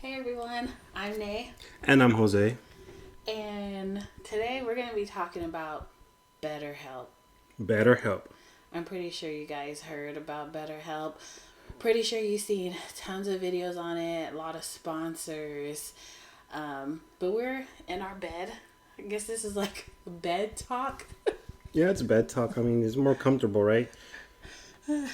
Hey everyone, I'm Nay, And I'm Jose. and today we're going to be talking about BetterHelp. Betterhelp. I'm pretty sure you guys heard about BetterHelp. Pretty sure you've seen tons of videos on it, a lot of sponsors. But we're in our bed. I guess this is like bed talk. Yeah, it's bed talk. I mean, it's more comfortable, right? But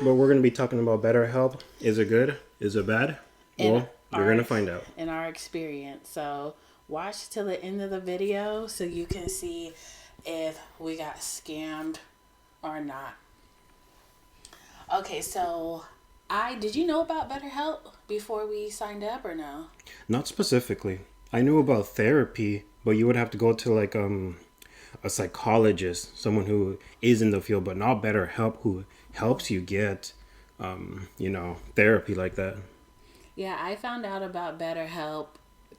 we're going to be talking about Betterhelp. Is it good? Is it bad? in Well, you're going our to find out. in our experience. So watch till the end of the video so you can see if we got scammed or not. Okay, so I did you know about BetterHelp before we signed up or no? Not specifically. I knew about therapy, but you would have to go to like a psychologist, someone who is in the field, but not Betterhelp, who helps you get therapy like that. Yeah, I found out about BetterHelp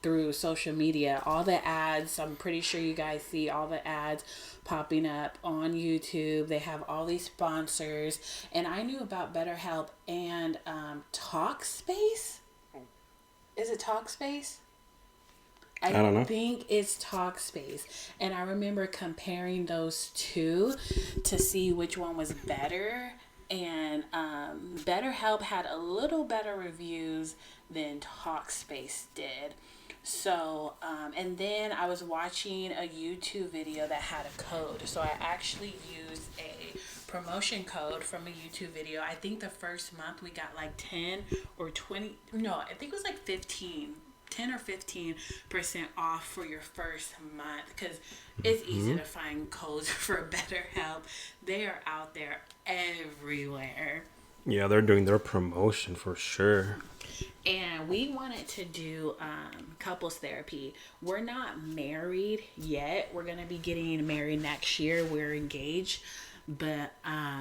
through social media. All the ads, I'm pretty sure you guys see all the ads popping up on YouTube. They have all these sponsors, and I knew about BetterHelp and Talkspace. Is it Talkspace? I I don't know. think it's Talkspace. And I remember comparing those two to see which one was better. And BetterHelp had a little better reviews than Talkspace did. So, and then I was watching a YouTube video that had a code. So I actually used a promotion code from a YouTube video. I think the first month we got like 10 or 20, no, I think it was like 10 or 15% off for your first month because it's easy to find codes for BetterHelp. They are out there everywhere. Yeah, they're doing their promotion for sure. And we wanted to do couples therapy. We're not married yet. We're going to be getting married next year. We're engaged. But, oh,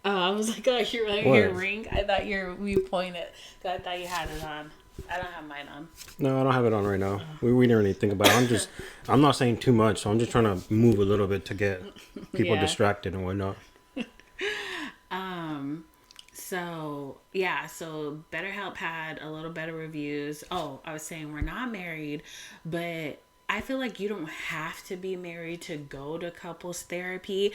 I was like, oh, you're like your What? ring. I thought you pointed. I thought you had it on. I don't have mine on. No, I don't have it on right now. We didn't really think about it. I'm not saying too much, so I'm just trying to move a little bit to get people Yeah. distracted and whatnot. So BetterHelp had a little better reviews. Oh, I was saying we're not married, but I feel like you don't have to be married to go to couples therapy.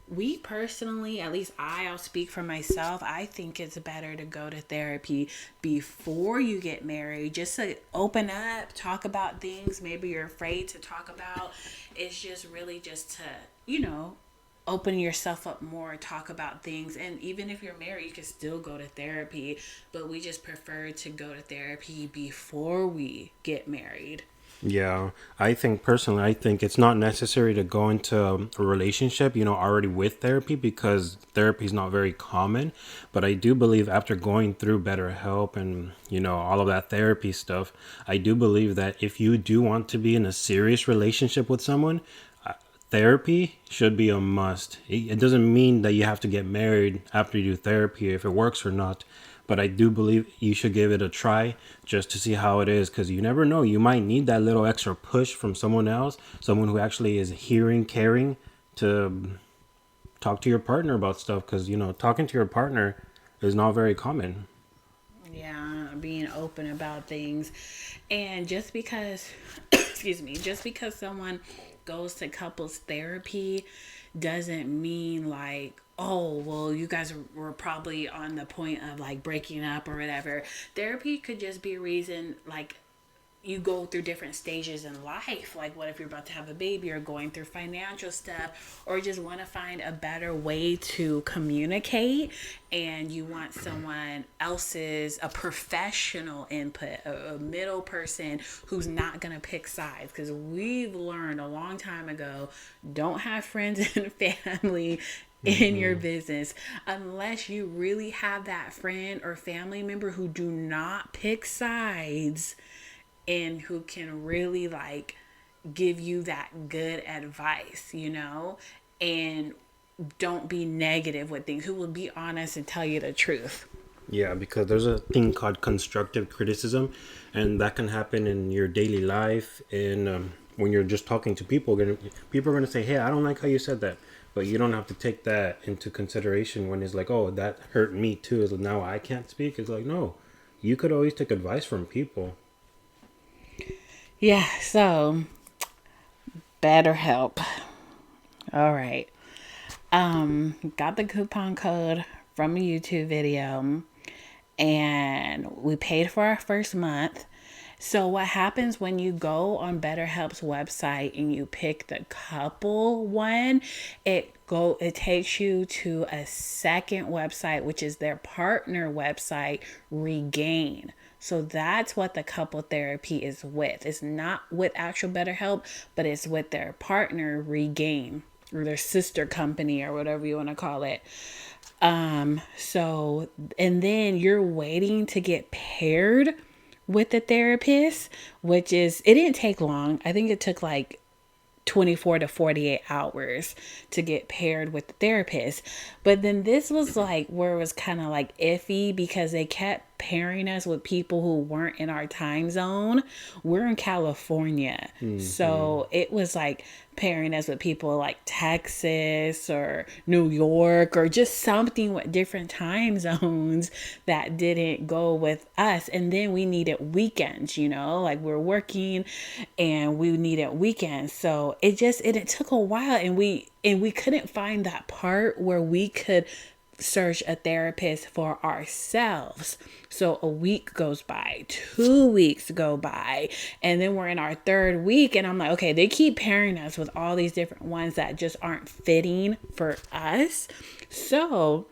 We personally, at least I'll speak for myself, I think it's better to go to therapy before you get married, just to open up, talk about things maybe you're afraid to talk about. It's just really just to, open yourself up more, talk about things. And even if you're married, you can still go to therapy, but we just prefer to go to therapy before we get married. Yeah, I think it's not necessary to go into a relationship, already with therapy because therapy is not very common. But I do believe after going through BetterHelp and, all of that therapy stuff, I do believe that if you do want to be in a serious relationship with someone, therapy should be a must. It doesn't mean that you have to get married after you do therapy if it works or not. But I do believe you should give it a try just to see how it is because you never know. You might need that little extra push from someone else, someone who actually is hearing, caring to talk to your partner about stuff because, talking to your partner is not very common. Yeah, being open about things. And just because, excuse me, just because someone goes to couples therapy doesn't mean like, oh, well, you guys were probably on the point of like breaking up or whatever. Therapy could just be a reason, like, you go through different stages in life. Like, what if you're about to have a baby or going through financial stuff or just want to find a better way to communicate and you want someone else's, a professional input, a middle person who's not going to pick sides? Because we've learned a long time ago, don't have friends and family in your business unless you really have that friend or family member who do not pick sides and who can really like give you that good advice, and don't be negative with things, who will be honest and tell you the truth. Yeah, because there's a thing called constructive criticism, and that can happen in your daily life. And when you're just talking to people, people are going to say, "Hey, I don't like how you said that," but you don't have to take that into consideration when it's like, "Oh, that hurt me too." It's like, now I can't speak. It's like, no, you could always take advice from people. Yeah, so BetterHelp. All right. Got the coupon code from a YouTube video and we paid for our first month. So what happens when you go on BetterHelp's website and you pick the couple one, it takes you to a second website, which is their partner website, Regain. So that's what the couple therapy is with. It's not with actual BetterHelp, but it's with their partner, Regain, or their sister company, or whatever you want to call it. So, and then you're waiting to get paired with the therapist, which is, it didn't take long. I think it took like 24 to 48 hours to get paired with the therapist. But then this was like where it was kind of like iffy because they kept pairing us with people who weren't in our time zone. We're in California. So it was like pairing us with people like Texas or New York or just something with different time zones that didn't go with us. And then we needed weekends, like we're working and we needed weekends. So it took a while and we couldn't find that part where we could search a therapist for ourselves. So a week goes by, 2 weeks go by, and then we're in our third week. And I'm like, okay, they keep pairing us with all these different ones that just aren't fitting for us. So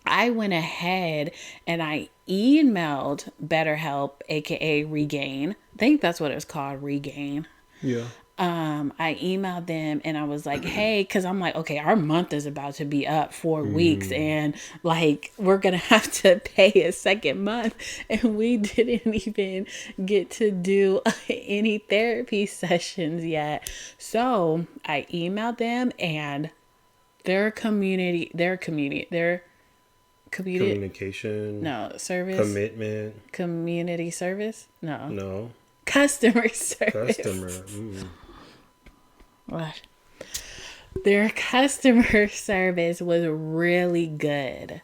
I went ahead and I emailed BetterHelp, aka Regain. I think that's what it's called, Regain. Yeah. I emailed them and I was like, hey, because I'm like, okay, our month is about to be up 4 weeks and like we're gonna have to pay a second month, and we didn't even get to do any therapy sessions yet. So I emailed them and their Communication. no, service, Commitment. community service, no, No. customer service. Customer. What? Their customer service was really good.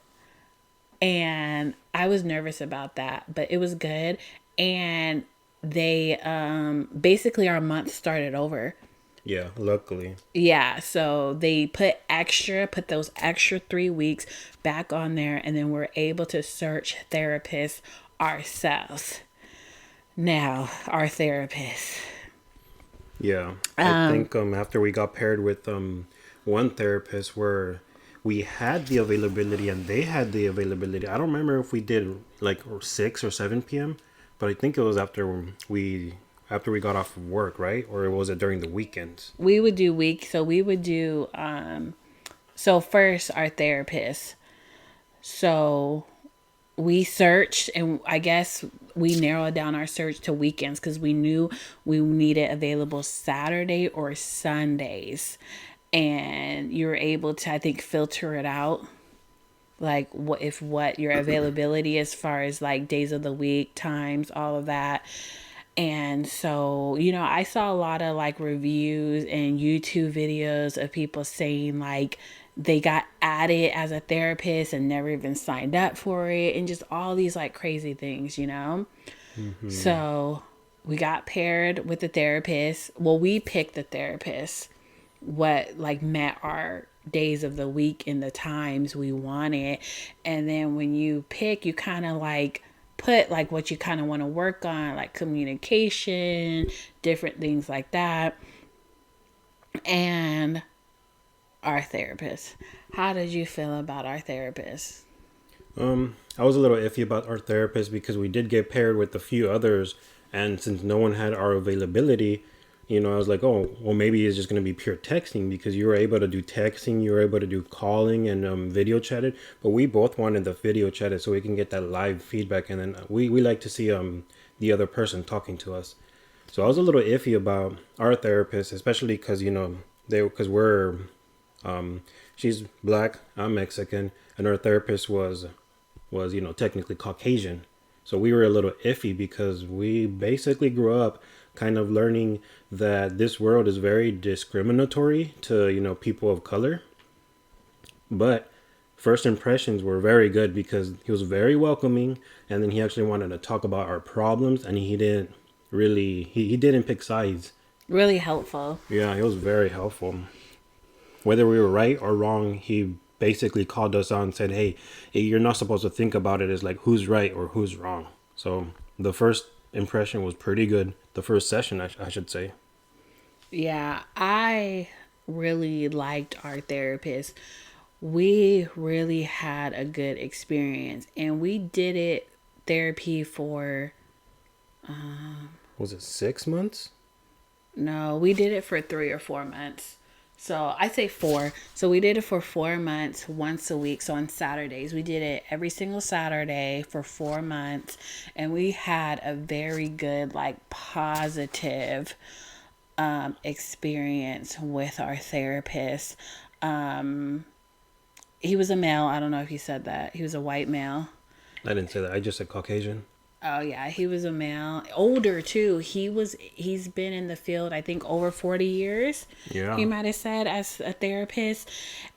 And I was nervous about that, but it was good. And they basically our month started over. Yeah, luckily. Yeah, so they put those extra 3 weeks back on there, and then we're able to search therapists ourselves. Now, our therapist. Yeah. I think after we got paired with one therapist where we had the availability and they had the availability. I don't remember if we did like 6 or 7 p.m., but I think it was after we got off of work, right? Or was it during the weekends? We would do so first our therapist. So we searched, and I guess we narrowed down our search to weekends because we knew we needed available Saturday or Sundays. And you were able to, I think, filter it out, like what your availability as far as like days of the week, times, all of that. And so, I saw a lot of like reviews and YouTube videos of people saying like they got added as a therapist and never even signed up for it, and just all these like crazy things. So we got paired with the therapist. Well, we picked the therapist what like met our days of the week and the times we wanted. And then when you pick, you kind of like put like what you kind of want to work on, like communication, different things like that. And our therapist, how did you feel about our therapist? I was a little iffy about our therapist because we did get paired with a few others, and since no one had our availability, I was like, oh, well, maybe it's just going to be pure texting because you were able to do texting, you were able to do calling and video chatted, but we both wanted the video chatted so we can get that live feedback, and then we like to see the other person talking to us. So I was a little iffy about our therapist, especially because we're she's black, I'm Mexican, and our therapist was technically Caucasian. So we were a little iffy because we basically grew up kind of learning that this world is very discriminatory to people of color. But first impressions were very good because he was very welcoming, and then he actually wanted to talk about our problems, and he didn't really he didn't pick sides. Really helpful. Yeah, he was very helpful. Whether we were right or wrong, he basically called us out and said, "Hey, you're not supposed to think about it as like who's right or who's wrong." So the first impression was pretty good. The first session, I should say. Yeah, I really liked our therapist. We really had a good experience, and we did it therapy for Was it 6 months? no, we did it for 3 or 4 months. So I say four. So we did it for 4 months, once a week. So on Saturdays, we did it every single Saturday for 4 months, and we had a very good, like, positive experience with our therapist. Um, he was a male. I don't know if he said that. He was a white male. I didn't say that. I just said Caucasian. Oh yeah, he was a male, older too. He's been in the field, I think, over 40 years. He Yeah. might have said, as a therapist.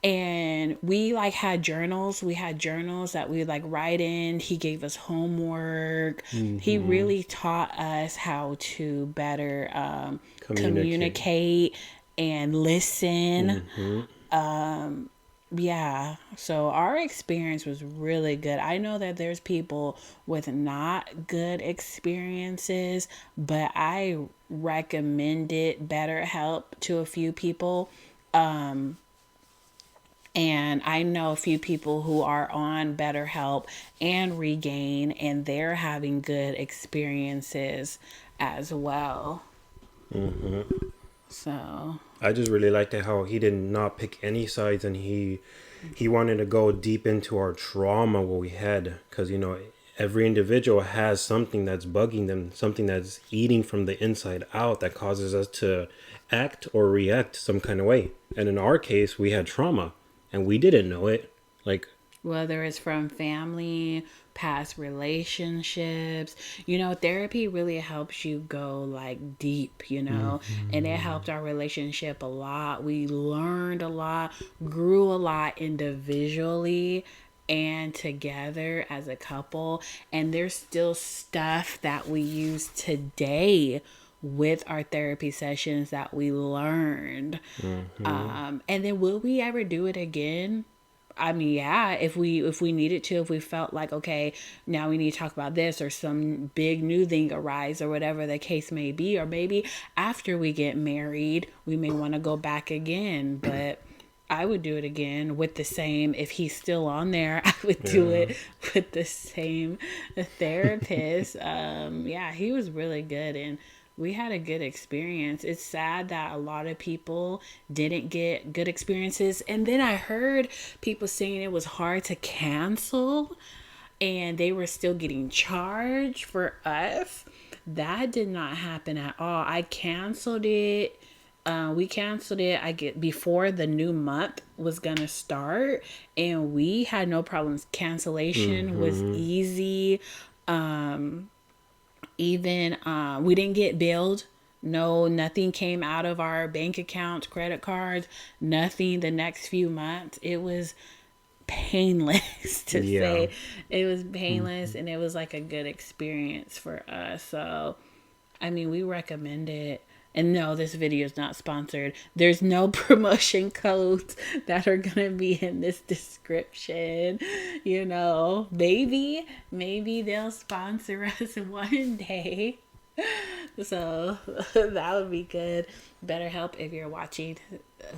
And we like had journals. We had journals that we would like write in. He gave us homework. He Mm-hmm. really taught us how to better Communicate. communicate and listen. Mm-hmm. Yeah, so our experience was really good. I know that there's people with not good experiences, but I recommended BetterHelp to a few people. Um, and I know a few people who are on BetterHelp and Regain, and they're having good experiences as well. Mm-hmm. So, I just really liked it how he did not pick any sides, and he wanted to go deep into our trauma what we had, because every individual has something that's bugging them, something that's eating from the inside out that causes us to act or react some kind of way. And in our case, we had trauma and we didn't know it. Like, whether it's from family, past relationships, therapy really helps you go like deep, and it mm-hmm. helped our relationship a lot. We learned a lot, grew a lot individually and together as a couple. And there's still stuff that we use today with our therapy sessions that we learned. Mm-hmm. And then will we ever do it again? I mean, yeah, if we needed to, if we felt like, okay, now we need to talk about this, or some big new thing arise, or whatever the case may be, or maybe after we get married, we may want to go back again. But I would do it again with the same, if he's still on there, I would do Yeah. it with the same therapist. Yeah, he was really good, and we had a good experience. It's sad that a lot of people didn't get good experiences. And then I heard people saying it was hard to cancel, and they were still getting charged for us. That did not happen at all. I canceled it. We canceled it. I get before the new month was gonna start, and we had no problems. Cancellation was Mm-hmm. easy. Even we didn't get billed. No, nothing came out of our bank accounts, credit cards, nothing the next few months. It was painless to Yeah. say. It was painless, and it was like a good experience for us. So I mean, we recommend it. And no, this video is not sponsored. There's no promotion codes that are going to be in this description. Maybe they'll sponsor us one day. So that would be good. BetterHelp, if you're watching,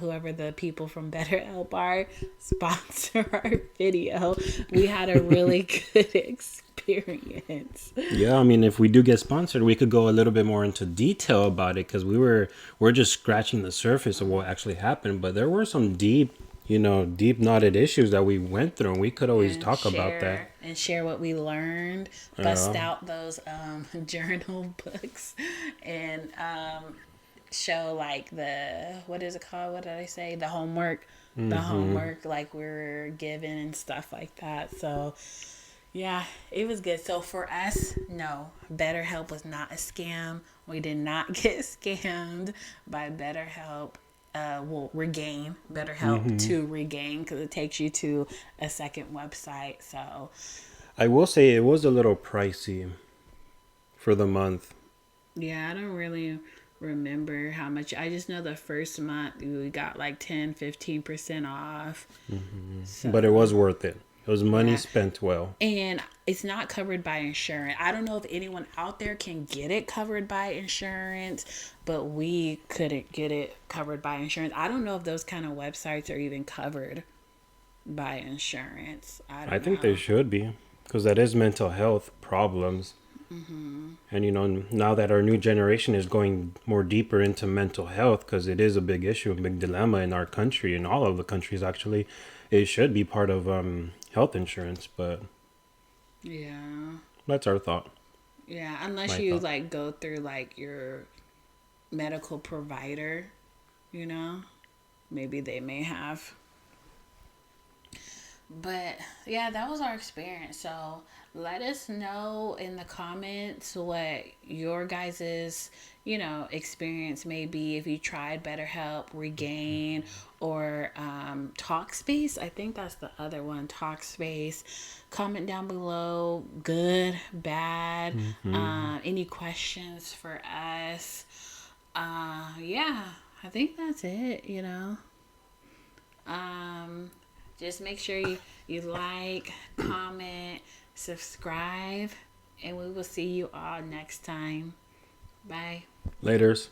whoever the people from BetterHelp are, sponsor our video. We had a really good experience. Yeah, I mean, if we do get sponsored, we could go a little bit more into detail about it, because we're just scratching the surface of what actually happened, but there were some deep knotted issues that we went through, and we could always and talk about that. share what we learned, bust Yeah. out those journal books, and show like the, what is it called, what did I say, Mm-hmm. like we're given and stuff like that. So yeah, it was good. So for us, no, BetterHelp was not a scam. We did not get scammed by BetterHelp. will regain Betterhelp to regain, because it takes you to a second website. So I will say it was a little pricey for the month. yeah, I don't really remember how much. I just know the first month we got like 10-15% off. But it So was worth it. It was money yeah. spent well. And it's not covered by insurance. I don't know if anyone out there can get it covered by insurance, but we couldn't get it covered by insurance. I don't know if those kind of websites are even covered by insurance. I I don't think they know. should be, because that is mental health problems. And now that our new generation is going more deeper into mental health, because it is a big issue, a big dilemma in our country, in all of the countries actually, it should be part of health insurance. But Yeah. that's our thought, Yeah, unless my you thought. like go through like your medical provider, you know, maybe they may have. But yeah, that was our experience. So let us know in the comments what your guys's, experience may be, if you tried BetterHelp, Regain, or Talkspace. I think that's the other one, Talkspace. Comment down below, good, bad, any questions for us. Yeah, I think that's it. Um, just make sure you like, comment, subscribe, and we will see you all next time. Bye. Laters.